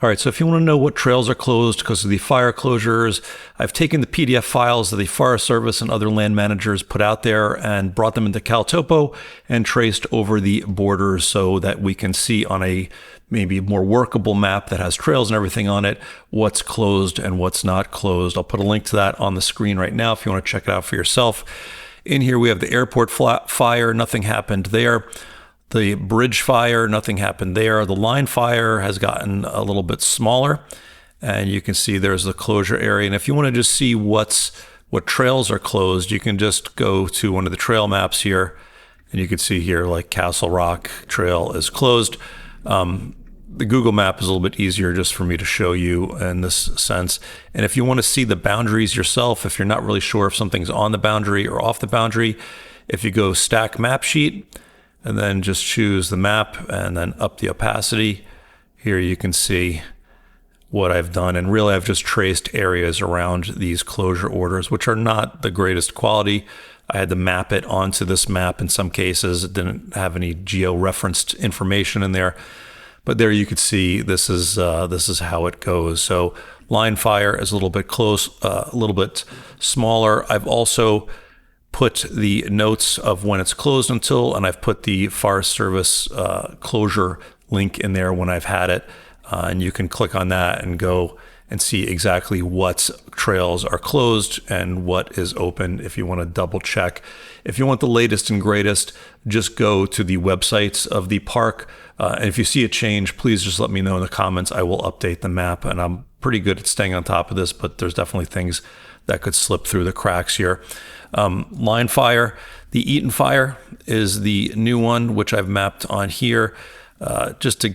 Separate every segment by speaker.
Speaker 1: All right, so if you want to know what trails are closed because of the fire closures, I've taken the PDF files that the Forest Service and other land managers put out there and brought them into CalTopo and traced over the borders so that we can see on a maybe more workable map that has trails and everything on it, what's closed and what's not closed. I'll put a link to that on the screen right now if you want to check it out for yourself. In here, we have the airport fire. Nothing happened there. The bridge fire, nothing happened there. The line fire has gotten a little bit smaller, and you can see there's the closure area. And if you want to just see what trails are closed, you can just go to one of the trail maps here, and you can see here like Castle Rock Trail is closed. The Google map is a little bit easier just for me to show you in this sense. And if you want to see the boundaries yourself, if you're not really sure if something's on the boundary or off the boundary, if you go stack map sheet, and then just choose the map and then up the opacity. Here you can see what I've done. And really I've just traced areas around these closure orders, which are not the greatest quality. I had to map it onto this map in some cases. It didn't have any geo-referenced information in there. But there you could see this is how it goes. So line fire is a little bit close, a little bit smaller. I've also put the notes of when it's closed until, and I've put the Forest Service closure link in there when I've had it. And you can click on that and go and see exactly what trails are closed and what is open if you want to double check. If you want the latest and greatest, just go to the websites of the park. And if you see a change, please just let me know in the comments. I will update the map, and I'm pretty good at staying on top of this, but there's definitely things that could slip through the cracks here. Line fire, the Eaton fire is the new one, which I've mapped on here. Just to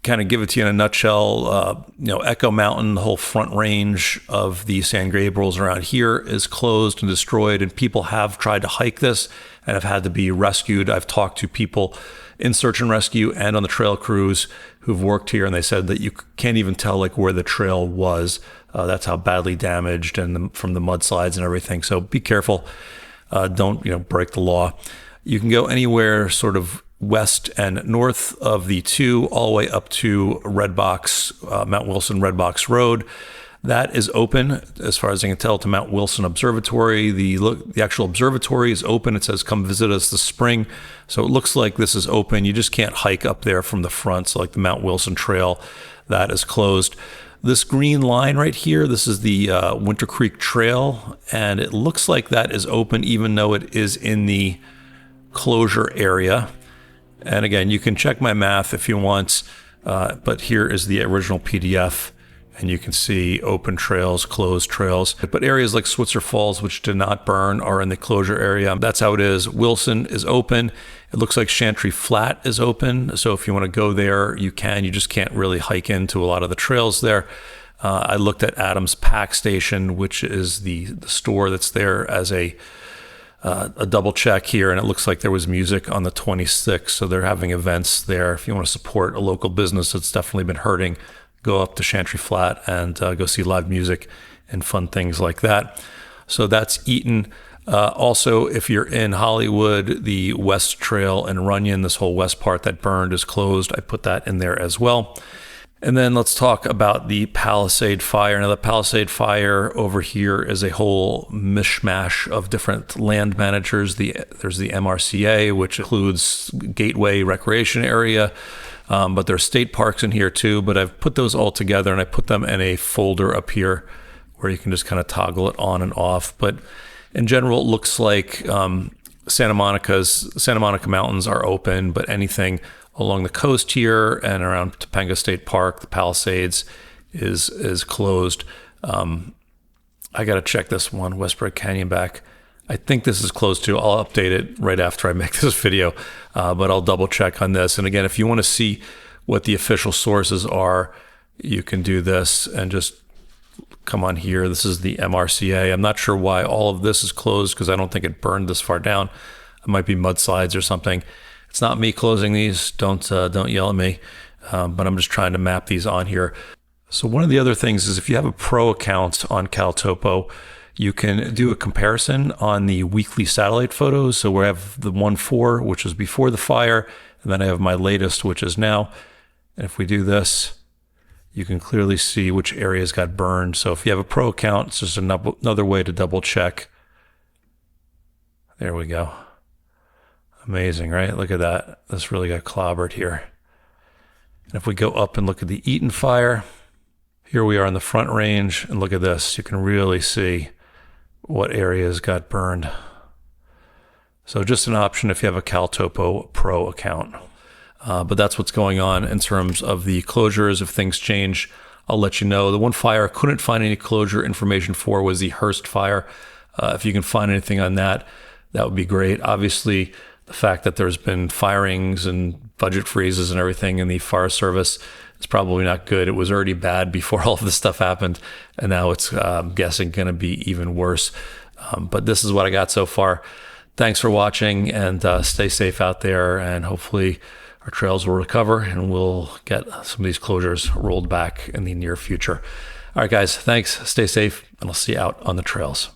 Speaker 1: kind of give it to you in a nutshell, Echo Mountain, the whole front range of the San Gabriels around here is closed and destroyed, and people have tried to hike this and have had to be rescued. I've talked to people in search and rescue and on the trail crews who've worked here, and they said that you can't even tell like where the trail was. That's how badly damaged and from the mudslides and everything. So be careful. Don't break the law. You can go anywhere sort of west and north of the two, all the way up to Mount Wilson Red Box Road. That is open, as far as I can tell, to Mount Wilson Observatory. The actual observatory is open. It says, come visit us this spring. So it looks like this is open. You just can't hike up there from the front. So like the Mount Wilson Trail, that is closed. This green line right here, this is the Winter Creek Trail, and it looks like that is open even though it is in the closure area. And again, you can check my math if you want, but here is the original PDF, and you can see open trails, closed trails. But areas like Switzer Falls, which did not burn, are in the closure area. That's how it is. Wilson is open. It looks like Chantry Flat is open. So if you want to go there, you can. You just can't really hike into a lot of the trails there. I looked at Adams Pack Station, which is the store that's there as a double check here, and it looks like there was music on the 26th. So they're having events there. If you want to support a local business that's definitely been hurting, go up to Chantry Flat and go see live music and fun things like that. So that's Eaton. Also, if you're in Hollywood, the West Trail and Runyon, this whole west part that burned is closed. I put that in there as well. And then let's talk about the Palisade Fire. Now, the Palisade Fire over here is a whole mishmash of different land managers. There's the MRCA, which includes Gateway Recreation Area, but there's state parks in here too. But I've put those all together, and I put them in a folder up here where you can just kind of toggle it on and off. But in general, it looks like Santa Monica Mountains are open, but anything along the coast here and around Topanga State Park, the Palisades, is closed. I got to check this one, Westbrook Canyon back. I think this is closed too. I'll update it right after I make this video, but I'll double check on this. And again, if you want to see what the official sources are, you can do this and just come on here. This is the MRCA. I'm not sure why all of this is closed because I don't think it burned this far down. It might be mudslides or something. It's not me closing these. Don't yell at me. But I'm just trying to map these on here. So one of the other things is if you have a pro account on CalTopo, you can do a comparison on the weekly satellite photos. So we have the 1.4, which was before the fire, and then I have my latest, which is now. And if we do this, you can clearly see which areas got burned. So if you have a pro account, it's just another way to double check. There we go. Amazing, right? Look at that. This really got clobbered here. And if we go up and look at the Eaton fire, here we are in the Front Range, and look at this. You can really see what areas got burned. So just an option if you have a CalTopo Pro account. But that's what's going on in terms of the closures. If things change, I'll let you know. The one fire I couldn't find any closure information for was the Hearst fire. If you can find anything on that, that would be great. Obviously, the fact that there's been firings and budget freezes and everything in the fire service is probably not good. It was already bad before all of this stuff happened, and now it's, I'm guessing, going to be even worse. But this is what I got so far. Thanks for watching, and stay safe out there, and hopefully our trails will recover and we'll get some of these closures rolled back in the near future. All right, guys, thanks. Stay safe, and I'll see you out on the trails.